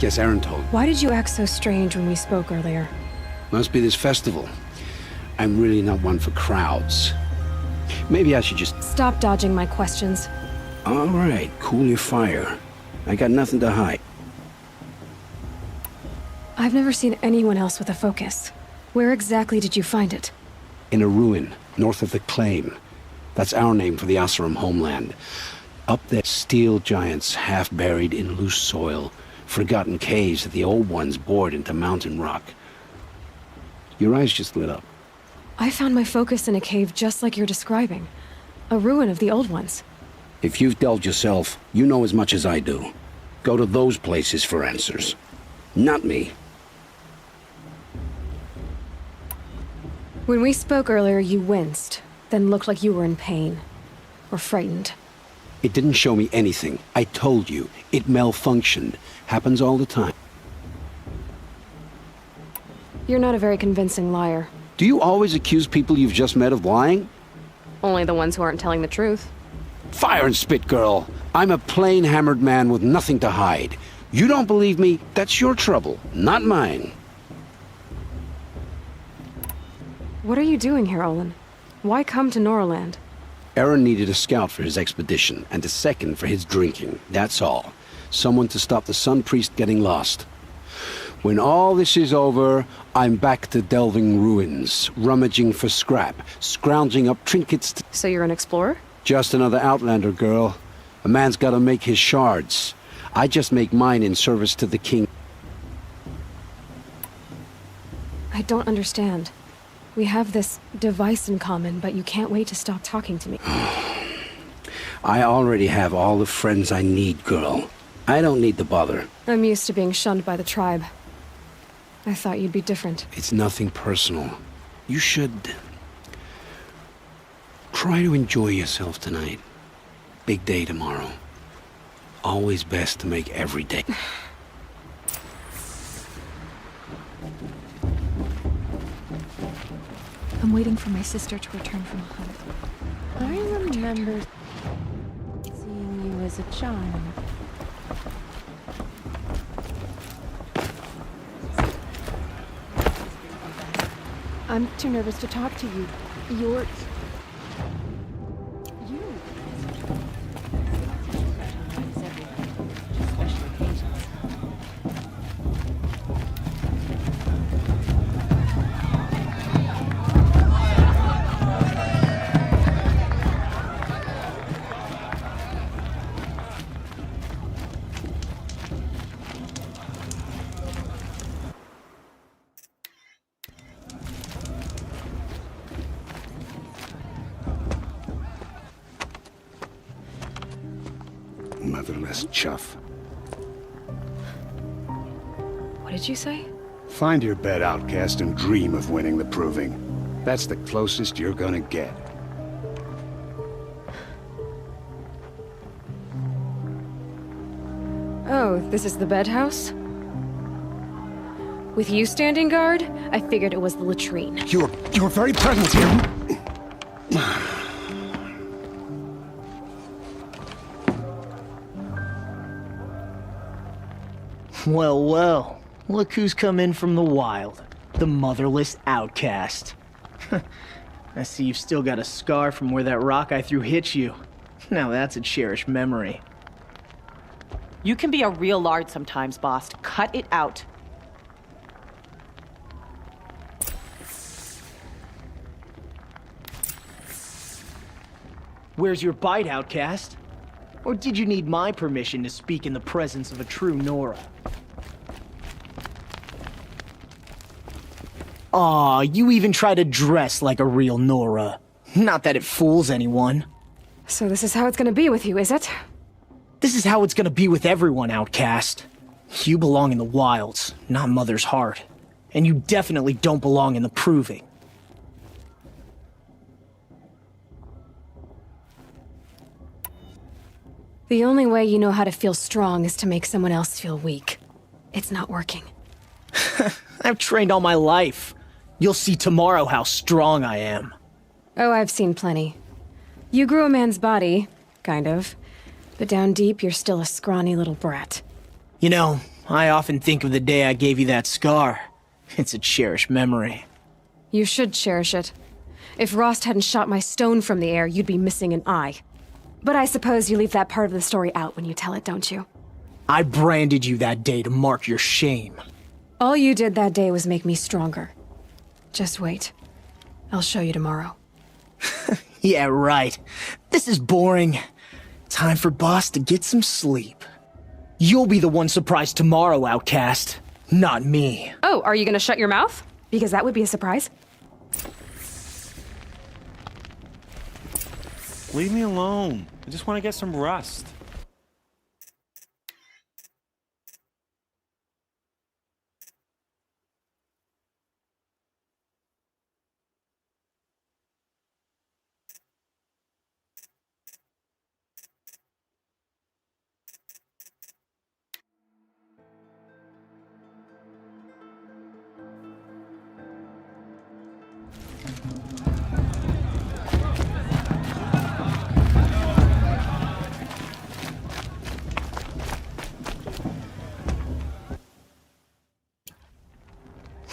Speaker 15: Guess Aaron told.
Speaker 1: Why did you act so strange when we spoke earlier?
Speaker 15: Must be this festival. I'm really not one for crowds. Maybe I should just...
Speaker 1: Stop dodging my questions.
Speaker 15: All right, cool your fire. I got nothing to hide.
Speaker 1: I've never seen anyone else with a focus. Where exactly did you find it?
Speaker 15: In a ruin, north of the Claim. That's our name for the Oseram homeland. Up there, steel giants half buried in loose soil. Forgotten caves that the old ones bored into mountain rock. Your eyes just lit up.
Speaker 1: I found my focus in a cave just like you're describing. A ruin of the old ones.
Speaker 15: If you've delved yourself, you know as much as I do. Go to those places for answers. Not me.
Speaker 1: When we spoke earlier, you winced, then looked like you were in pain. Or frightened.
Speaker 15: It didn't show me anything. I told you. It malfunctioned. Happens all the time.
Speaker 1: You're not a very convincing liar.
Speaker 15: Do you always accuse people you've just met of lying?
Speaker 18: Only the ones who aren't telling the truth.
Speaker 15: Fire and spit, girl. I'm a plain hammered man with nothing to hide. You don't believe me? That's your trouble, not mine.
Speaker 1: What are you doing here, Olin? Why come to Noraland?
Speaker 15: Aaron needed a scout for his expedition, and a second for his drinking. That's all. Someone to stop the Sun Priest getting lost. When all this is over, I'm back to delving ruins, rummaging for scrap, scrounging up trinkets to...
Speaker 1: So you're an explorer?
Speaker 15: Just another Outlander, girl. A man's gotta make his shards. I just make mine in service to the king.
Speaker 1: I don't understand. We have this device in common, but you can't wait to stop talking to me.
Speaker 15: I already have all the friends I need, girl. I don't need the bother.
Speaker 1: I'm used to being shunned by the tribe. I thought you'd be different.
Speaker 15: It's nothing personal. You should... try to enjoy yourself tonight. Big day tomorrow. Always best to make every day.
Speaker 17: I'm waiting for my sister to return from a hunt.
Speaker 8: I remember seeing you as a child. I'm too nervous to talk to you. You're...
Speaker 15: Motherless chuff.
Speaker 1: What did you say?
Speaker 15: Find your bed, outcast, and dream of winning the proving. That's the closest you're gonna get.
Speaker 1: Oh, this is the bedhouse? With you standing guard, I figured it was the latrine.
Speaker 15: You're very present here.
Speaker 19: Well, well. Look who's come in from the wild. The motherless outcast. I see you've still got a scar from where that rock I threw hit you. Now that's a cherished memory.
Speaker 20: You can be a real lard sometimes, boss. Cut it out.
Speaker 19: Where's your bite, outcast? Or did you need my permission to speak in the presence of a true Nora? Aw, you even try to dress like a real Nora. Not that it fools anyone.
Speaker 1: So this is how it's gonna be with you, is it?
Speaker 19: This is how it's gonna be with everyone, outcast. You belong in the wilds, not Mother's heart. And you definitely don't belong in the proving.
Speaker 1: The only way you know how to feel strong is to make someone else feel weak. It's not working.
Speaker 19: I've trained all my life. You'll see tomorrow how strong I am.
Speaker 1: Oh, I've seen plenty. You grew a man's body, kind of. But down deep, you're still a scrawny little brat.
Speaker 19: You know, I often think of the day I gave you that scar. It's a cherished memory.
Speaker 1: You should cherish it. If Rost hadn't shot my stone from the air, you'd be missing an eye. But I suppose you leave that part of the story out when you tell it, don't you?
Speaker 19: I branded you that day to mark your shame.
Speaker 1: All you did that day was make me stronger. Just wait. I'll show you tomorrow.
Speaker 19: Yeah, right. This is boring. Time for Boss to get some sleep. You'll be the one surprised tomorrow, outcast. Not me.
Speaker 1: Oh, are you gonna shut your mouth? Because that would be a surprise.
Speaker 21: Leave me alone. I just want to get some rest.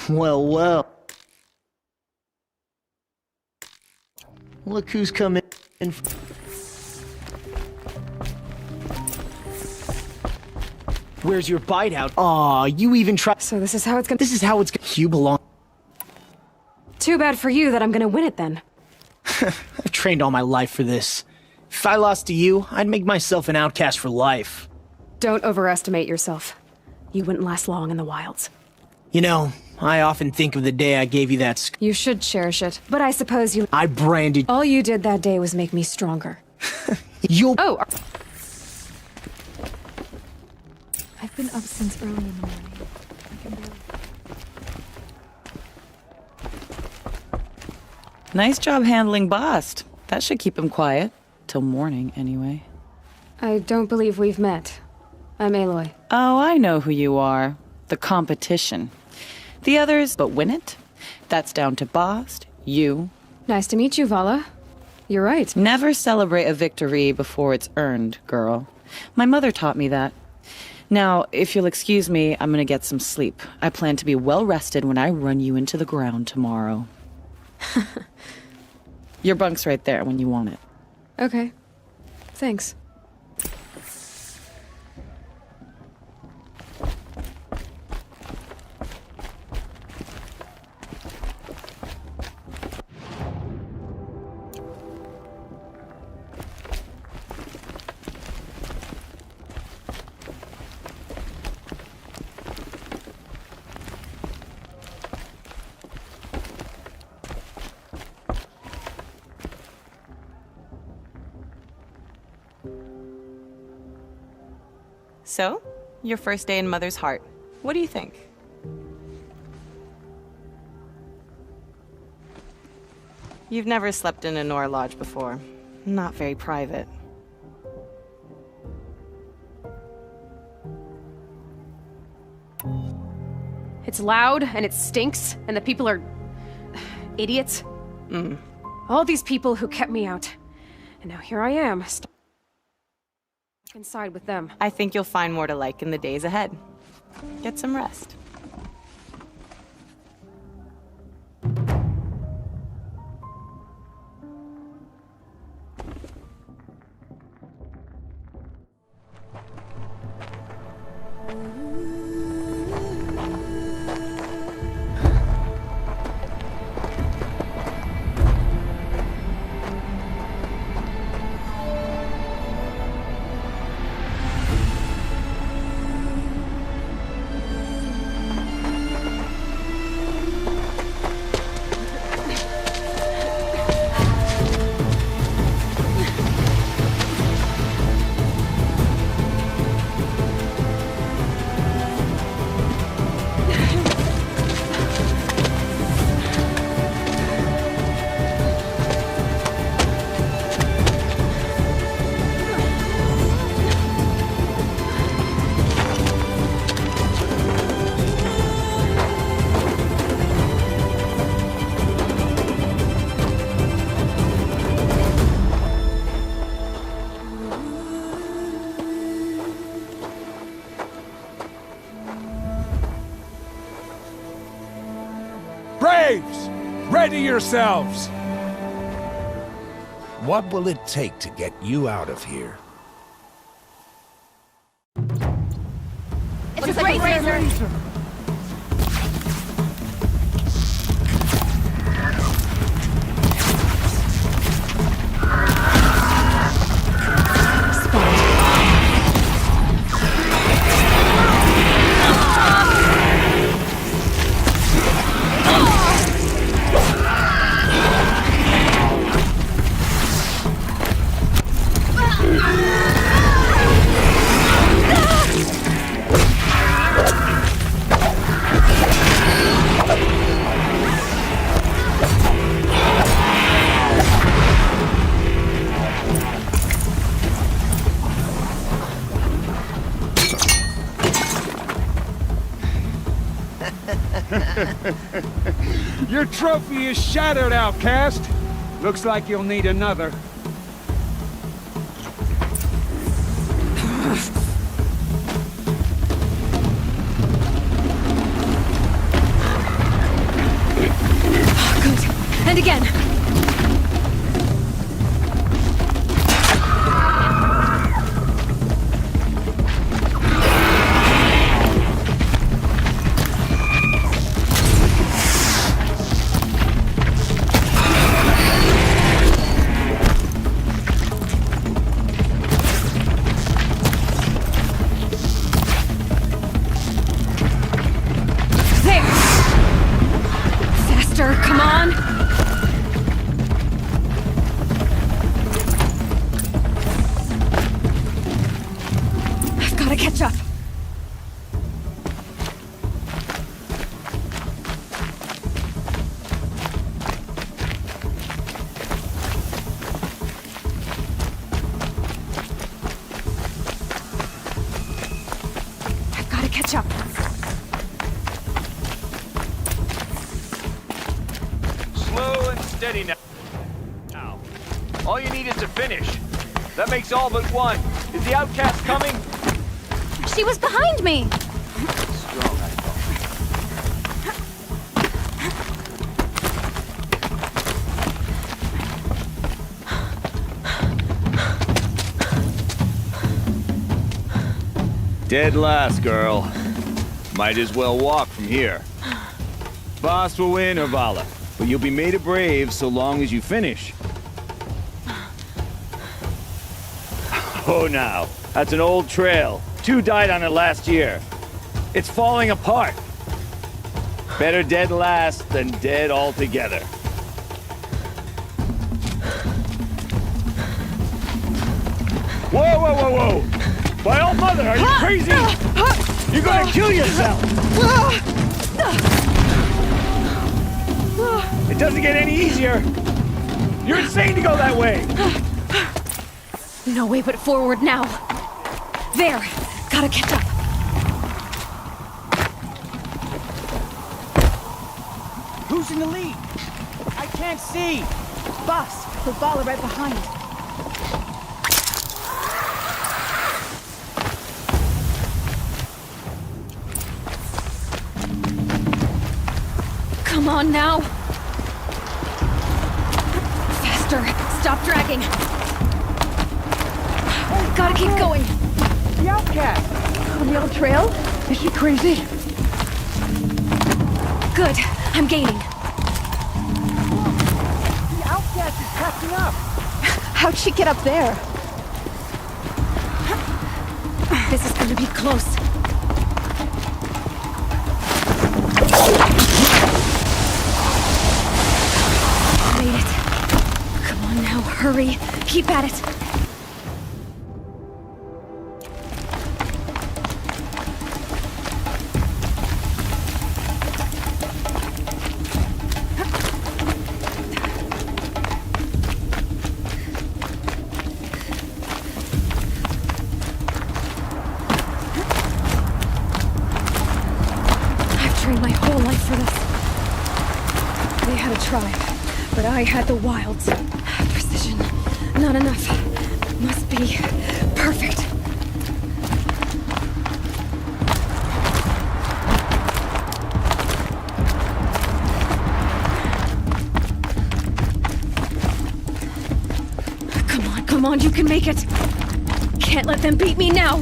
Speaker 19: Well, well. Look who's coming in. Where's your bite out? Aw, you even try.
Speaker 1: So this is how it's gonna.
Speaker 19: This is how it's gonna. You belong.
Speaker 1: Too bad for you that I'm gonna win it then.
Speaker 19: I've trained all my life for this. If I lost to you, I'd make myself an outcast for life.
Speaker 1: Don't overestimate yourself. You wouldn't last long in the wilds.
Speaker 19: You know, I often think of the day I gave you that
Speaker 1: You should cherish it, but I suppose you...
Speaker 19: I branded...
Speaker 1: All you did that day was make me stronger.
Speaker 19: You'll...
Speaker 1: Oh!
Speaker 17: I've been up since early in the morning. I can barely...
Speaker 20: Nice job handling Bast. That should keep him quiet. Till morning, anyway.
Speaker 1: I don't believe we've met. I'm Aloy.
Speaker 20: Oh, I know who you are. The competition. The others, but win it? That's down to Bast, you.
Speaker 1: Nice to meet you, Vala. You're right.
Speaker 20: Never celebrate a victory before it's earned, girl. My mother taught me that. Now, if you'll excuse me, I'm gonna get some sleep. I plan to be well rested when I run you into the ground tomorrow. Your bunk's right there when you want it.
Speaker 1: Okay. Thanks.
Speaker 20: So, your first day in Mother's Heart. What do you think? You've never slept in a Nora lodge before. Not very private.
Speaker 1: It's loud, and it stinks, and the people are... idiots. All these people who kept me out. And now here I am, stuck inside with them.
Speaker 20: I think you'll find more to like in the days ahead. Get some rest.
Speaker 4: Braves! Ready yourselves!
Speaker 22: What will it take to get you out of here?
Speaker 17: It's a great razor!
Speaker 4: Your trophy is shattered, outcast. Looks like you'll need another.
Speaker 1: And again. Come on! I've got to catch up. I've got to catch up.
Speaker 3: Steady now. All you need is to finish. That makes all but one. Is the outcast coming?
Speaker 1: She was behind me!
Speaker 3: Strong, I thought. Dead last, girl. Might as well walk from here. Boss will win, Urvala. But you'll be made a brave so long as you finish. Oh, now. That's an old trail. 2 died on it last year. It's falling apart. Better dead last than dead altogether. Whoa, whoa, whoa, whoa! My old mother, are you crazy? You're gonna kill yourself! It doesn't get any easier! You're insane to go that way!
Speaker 1: No way but forward now. There! Gotta catch up.
Speaker 19: Who's in the lead? I can't see! Boss, Urvala right behind.
Speaker 1: Come on now! Faster! Stop dragging! Gotta keep going!
Speaker 19: The outcast! On the old trail? Is she crazy?
Speaker 1: Good. I'm gaining.
Speaker 19: The outcast is catching up! How'd she get up there?
Speaker 1: This is gonna be close. Made it. Come on now, hurry. Keep at it. My whole life for this. They had a tribe, but I had the wilds. Precision, not enough. Must be perfect. Come on, you can make it. Can't let them beat me now.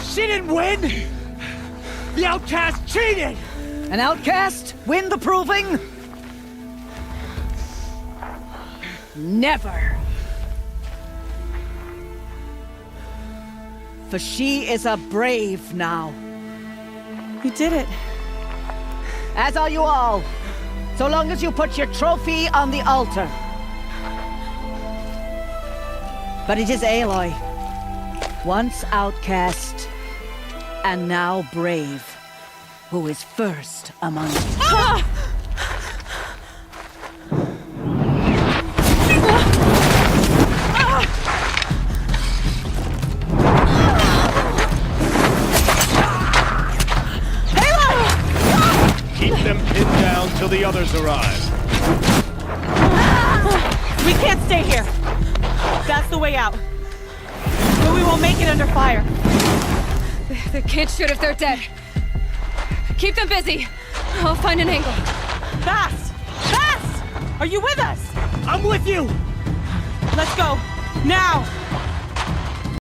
Speaker 19: She didn't win! The outcast cheated!
Speaker 7: An outcast? Win the proving? Never. For she is a brave now.
Speaker 20: You did it.
Speaker 7: As are you all. So long as you put your trophy on the altar. But it is Aloy. Once outcast, and now brave, who is first among you.
Speaker 1: Ah!
Speaker 3: Keep them pinned down till the others arrive.
Speaker 20: We can't stay here. That's the way out. But we won't make it under fire.
Speaker 1: They can't shoot if they're dead. Keep them busy. I'll find an angle.
Speaker 20: Fast! Fast! Are you with us?
Speaker 19: I'm with you!
Speaker 20: Let's go. Now!